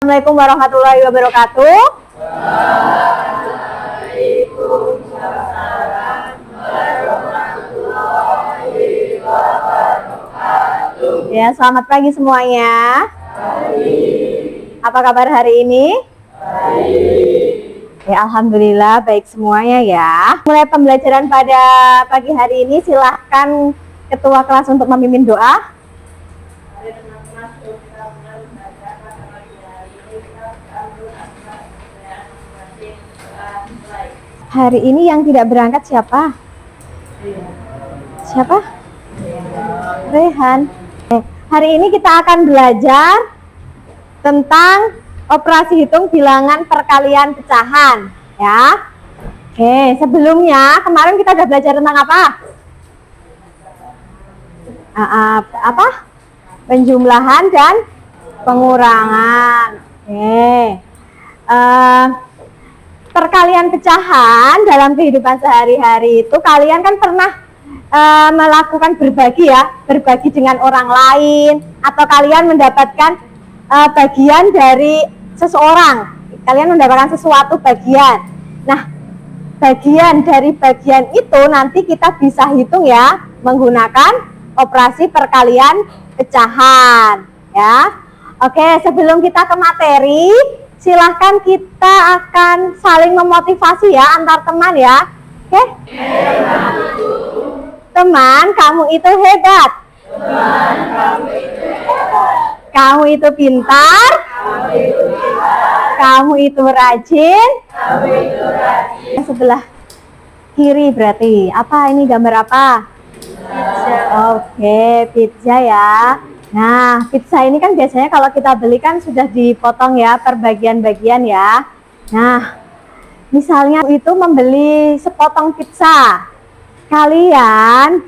Assalamualaikum warahmatullahi wabarakatuh. Ya, selamat pagi semuanya. Apa kabar hari ini? Ya, alhamdulillah baik semuanya ya. Mulai pembelajaran pada pagi hari ini, silahkan ketua kelas untuk memimpin doa. Hari ini yang tidak berangkat siapa? Siapa? Rehan. Hari ini kita akan belajar tentang operasi hitung bilangan perkalian pecahan, ya. Oke, sebelumnya kemarin kita sudah belajar tentang apa? Penjumlahan dan pengurangan. Oke. Perkalian pecahan dalam kehidupan sehari-hari itu kalian kan pernah melakukan berbagi ya, berbagi dengan orang lain, atau kalian mendapatkan bagian dari seseorang, kalian mendapatkan sesuatu bagian. Nah, bagian dari bagian itu nanti kita bisa hitung ya menggunakan operasi perkalian pecahan ya. Oke, sebelum kita ke materi, silahkan kita akan saling memotivasi ya antar teman ya. Oke? Teman, kamu itu hebat. Kamu itu pintar. Kamu itu rajin. Sebelah kiri berarti. Apa ini, gambar apa? Oke, pizza ya. Nah, pizza ini kan biasanya kalau kita beli kan sudah dipotong ya per bagian-bagian ya. Nah, misalnya itu membeli sepotong pizza, kalian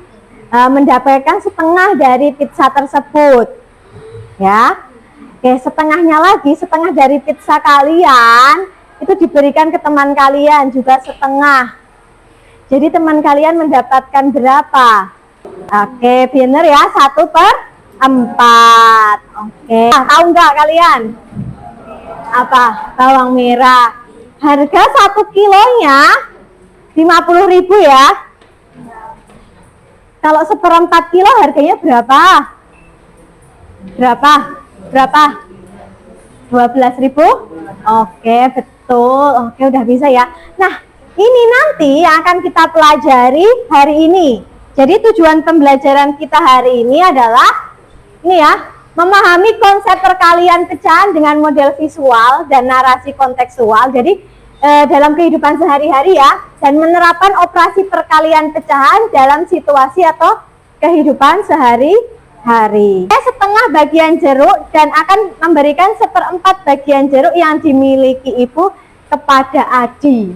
mendapatkan setengah dari pizza tersebut ya. Oke, setengahnya lagi, setengah dari pizza kalian itu diberikan ke teman kalian juga setengah. Jadi teman kalian mendapatkan berapa? Oke, benar ya, 1/4. Oke, tahu nggak kalian apa bawang merah? Harga 1 kilonya 50.000 ya. Kalau 1/4 kilo harganya berapa? Berapa? 12.000. Oke, betul. Oke, udah bisa ya. Nah, ini nanti yang akan kita pelajari hari ini. Jadi tujuan pembelajaran kita hari ini adalah ini ya, memahami konsep perkalian pecahan dengan model visual dan narasi kontekstual. Jadi dalam kehidupan sehari-hari ya, dan menerapkan operasi perkalian pecahan dalam situasi atau kehidupan sehari-hari. Setengah bagian jeruk dan akan memberikan 1/4 bagian jeruk yang dimiliki ibu kepada Adi.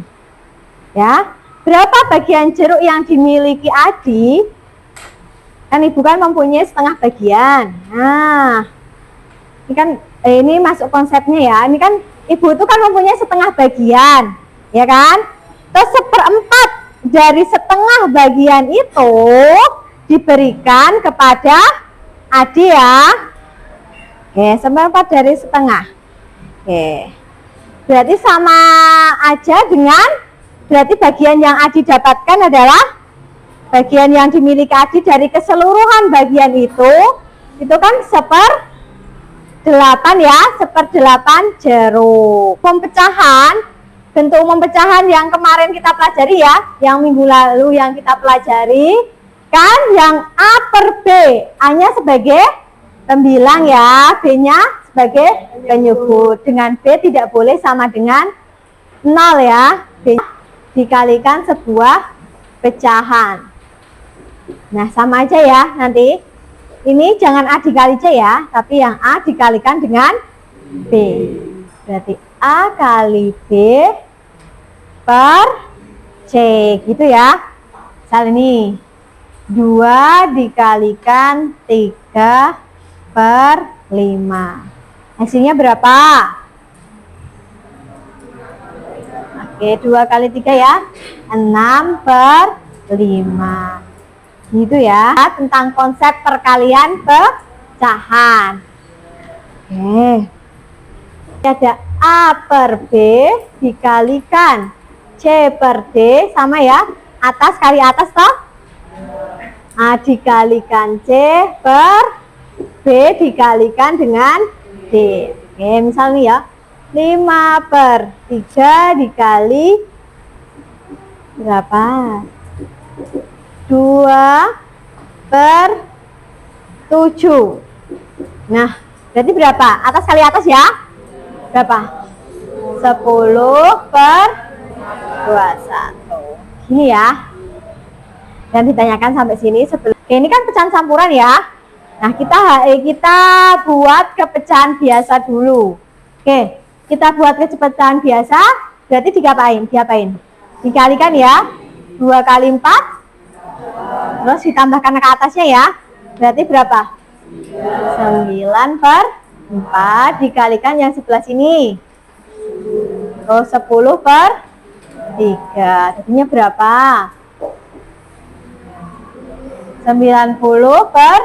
Ya, berapa bagian jeruk yang dimiliki Adi? Kan ibu kan mempunyai setengah bagian. Nah, ini kan ini masuk konsepnya ya. Ini kan ibu itu kan mempunyai setengah bagian, ya kan? Terus 1/4 dari setengah bagian itu diberikan kepada Adi ya. Oke, 1/4 dari setengah. Oke, berarti sama aja dengan berarti bagian yang Adi dapatkan adalah bagian yang dimiliki Adi dari keseluruhan bagian itu kan 1/8 ya, 1/8 jeruk. Bentuk umum pecahan yang kemarin kita pelajari ya, yang minggu lalu yang kita pelajari, kan yang A per B, A-nya sebagai pembilang ya, B-nya sebagai penyebut. Dengan B tidak boleh sama dengan 0 ya, B dikalikan sebuah pecahan. Nah, sama aja ya nanti. Ini jangan A dikali C ya, tapi yang A dikalikan dengan B. Berarti A kali B per C gitu ya. Misal ini 2 dikalikan 3/5. Hasilnya berapa? Oke, 2 kali 3 ya, 6/5. Gitu ya, tentang konsep perkalian pecahan. Oke. Ada A per B dikalikan C per D, sama ya, atas kali atas toh. A dikalikan C per B dikalikan dengan D. Oke, misal nih ya, 5 per 3 dikali berapa? 2 per 7. Nah, berarti berapa? Atas kali atas ya? Berapa? 10 per 21. Gini ya. Dan ditanyakan sampai sini sebelum. Oke, ini kan pecahan campuran ya. Nah, kita buat ke pecahan biasa dulu. Oke, kita buat ke pecahan biasa, berarti diapain? Dikalikan ya. 2 kali 4. Terus ditambahkan ke atasnya ya. Berarti berapa? 9 per 4 dikalikan yang sebelah sini. Terus 10 per 3. Jadinya berapa? 90 per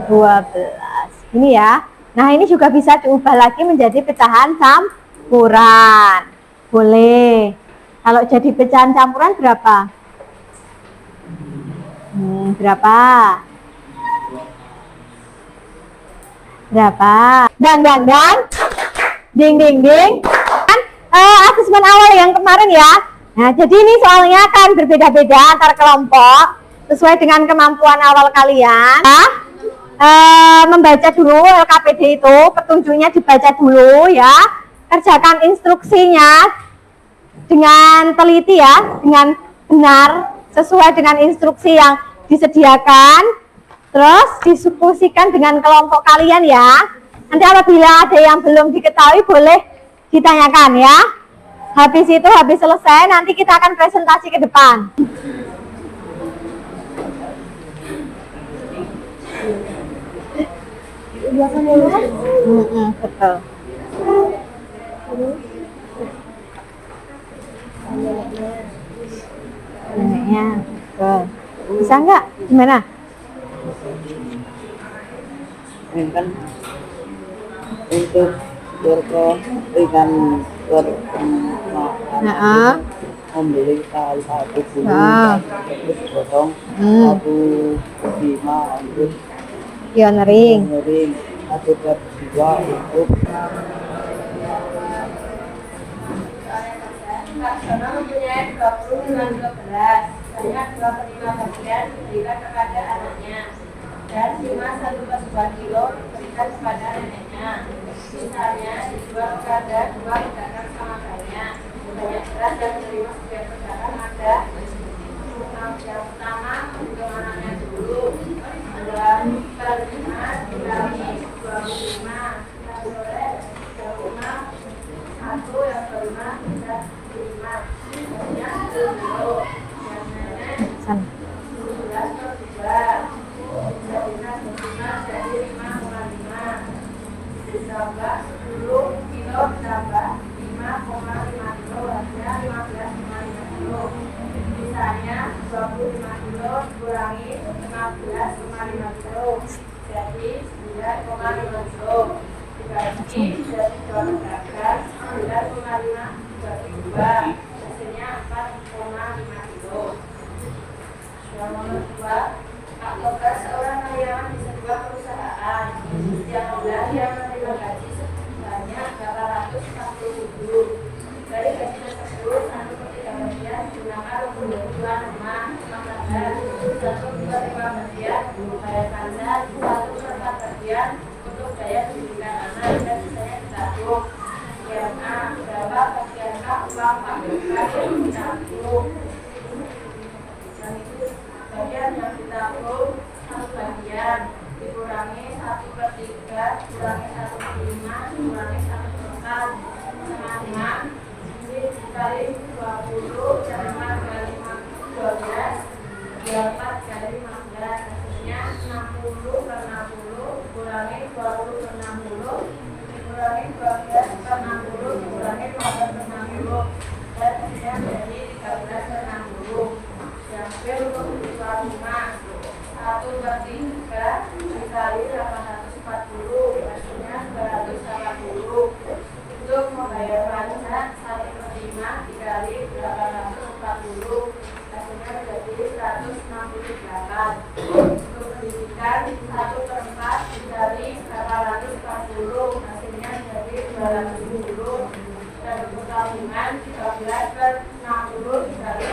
12. Ini ya. Nah, ini juga bisa diubah lagi menjadi pecahan campuran. Boleh. Kalau jadi pecahan campuran berapa? Berapa? Dan ding kan asesmen awal yang kemarin ya. Nah, jadi ini soalnya akan berbeda-beda antar kelompok sesuai dengan kemampuan awal kalian. Membaca dulu LKPD itu, petunjuknya dibaca dulu ya. Kerjakan instruksinya dengan teliti ya, dengan benar sesuai dengan instruksi yang disediakan. Terus diskusikan dengan kelompok kalian ya. Nanti apabila ada yang belum diketahui boleh ditanyakan ya. Habis selesai nanti kita akan presentasi ke depan. Betul. Neneknya, betul. Bisa nggak? Gimana? Ini kan untuk berikan membeli kali 1 terus potong 1,5 untuk pioneering 1/2 untuk Laksono mempunyai 20 dengan 12, banyak 2/5 bagian diberikan kepada anaknya, dan cuma 1/2 kilo diberikan kepada neneknya. Misalnya dijual kepada 2 pedagang sama banyak beras yang menerima setiap pedagang ada. Yang pertama untuk anaknya dulu adalah per 5 dikali 25, yang sore 25, 1 yang kelima bisa 5, yang 10, yang nenek 11 per 2, jadinya 25 jadi 5,5, ditambah 10 kilo ditambah 5,5 kilo hasilnya 15,5 kilo. Sisanya 25 kilo dikurangi 15,5 kilo jadi 9,5 kilo. Dibagi dari 2 pedagang 9,5 bagi 2 hasilnya 4,5 kilo. Yang nomor 2, apabah seorang karyawan di sebuah perusahaan yang menerima gaji sebanyak 840.000. Dari gaji tersebut 1/3 bagian digunakan untuk kebutuhan rumah tangga, 1/5 bagian bayar pajak, 1/4 bagian untuk biaya pendidikan anak, dan sisanya ditabung. Bagian A, berapa bagian A uang Pak yang ditabung? Dan itu bagian yang ditabung 1 bagian dikurangi 1/3 dikurangi 1/5 dikurangi 1/4 sama 5 dikali 20 dan 4 kali 12 4 kali 15 hasilnya 60 per 60 dikurangi 20 per 60 dikurangi 12 per 60 dikurangi 12 per 60 dan hasilnya menjadi 13 per 60. Yang B untuk kebutuhan rumah 1/3 dikali 840 hasilnya 980. dan 1/4 dikali 840, hasilnya jadi 270. Dan untuk tabungan 13/60 dikali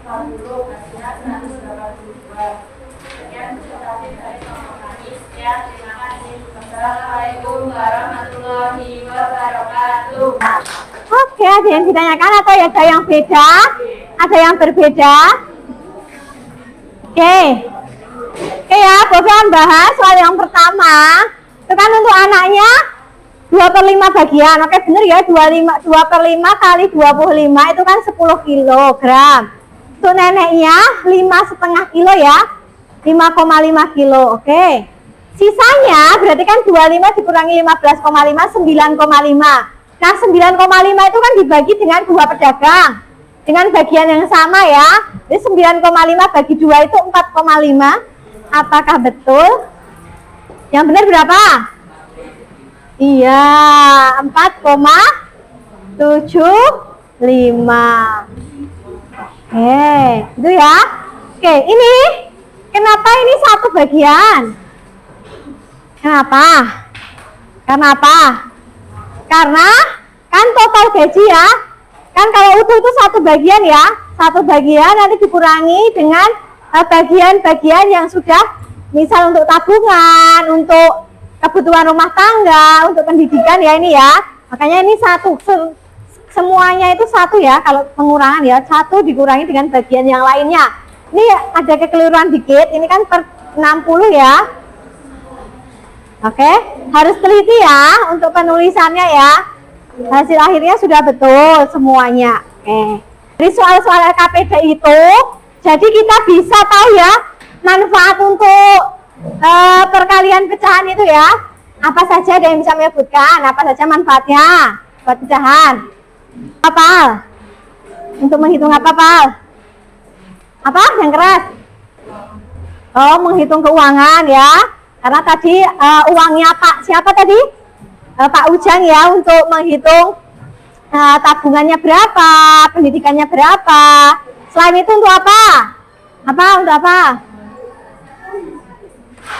840, hasilnya 182. Sekian presentasi dari kelompok kami. Sekian, terima kasih. Assalamualaikum warahmatullahi wabarakatuh. Oke, ada yang ditanyakan atau ada yang beda? Ada yang berbeda? Oke ya, Bobi akan bahas soal yang pertama. Itu kan untuk anaknya 2/5 bagian. Oke, bener ya, 2/5 kali 25 itu kan 10 kilogram. Untuk neneknya 5,5 kilo ya, 5,5 kilo. Oke, sisanya berarti kan 25 dikurangi 15,5, 9,5. Nah, 9,5 itu kan dibagi dengan 2 pedagang dengan bagian yang sama ya. Jadi 9,5 bagi 2 itu 4,5. Apakah betul? Yang benar berapa? Iya, 4,75. Oke, itu ya. Oke, ini kenapa ini satu bagian? Kenapa? Karena kan total gaji ya, kan kalau utuh itu satu bagian ya, satu bagian nanti dikurangi dengan bagian-bagian yang sudah, misal untuk tabungan, untuk kebutuhan rumah tangga, untuk pendidikan ya ini ya. Makanya ini satu, semuanya itu satu ya, kalau pengurangan ya, satu dikurangi dengan bagian yang lainnya. Ini ada kekeliruan dikit, ini kan per 60 ya. Oke, harus teliti ya untuk penulisannya ya. Hasil akhirnya sudah betul semuanya. Oke. Dari soal-soal LKPD itu, jadi kita bisa tahu ya manfaat untuk perkalian pecahan itu ya. Apa saja ada yang bisa menyebutkan? Apa saja manfaatnya buat pecahan? Apa? Untuk menghitung apa, Pal? Apa? Yang keras? Oh, menghitung keuangan ya. Karena tadi uangnya Pak siapa tadi? Pak Ujang ya, untuk menghitung tabungannya berapa, pendidikannya berapa. Selain itu untuk apa? Untuk apa?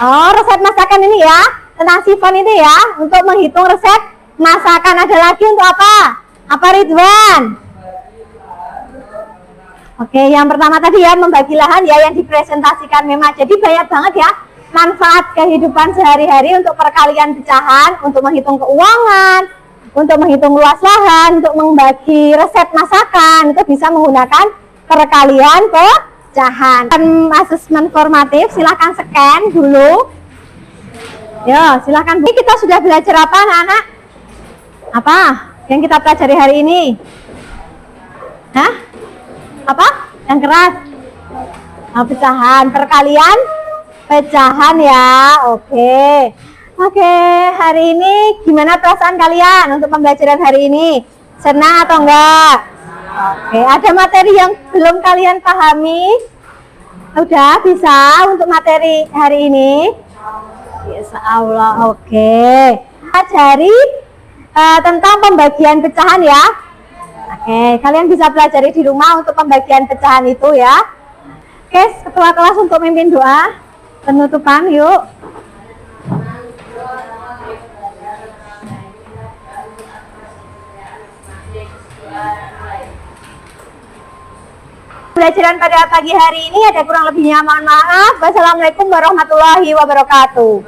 Oh, resep masakan ini ya, tentang sifon itu ya, untuk menghitung resep masakan. Ada lagi untuk apa? Apa, Ridwan? Oke, yang pertama tadi ya, membagi lahan ya, yang dipresentasikan memang. Jadi banyak banget ya manfaat kehidupan sehari-hari untuk perkalian pecahan, untuk menghitung keuangan, untuk menghitung luas lahan, untuk membagi resep masakan, itu bisa menggunakan perkalian pecahan. Asesmen formatif, silahkan scan dulu. Ya, silahkan. Ini kita sudah belajar apa, anak-anak? Apa yang kita pelajari hari ini? Hah? Apa? Yang keras? Pecahan, perkalian pecahan ya. Oke, hari ini gimana perasaan kalian untuk pembelajaran hari ini? Senang atau enggak? Oke, ada materi yang belum kalian pahami? Udah bisa untuk materi hari ini? Insya Allah. Oke, pelajari tentang pembagian pecahan ya. Oke, kalian bisa pelajari di rumah untuk pembagian pecahan itu ya. Oke, ketua kelas untuk memimpin doa penutupan yuk. Pembelajaran pada pagi hari ini ada kurang lebihnya mohon maaf. Wassalamualaikum warahmatullahi wabarakatuh.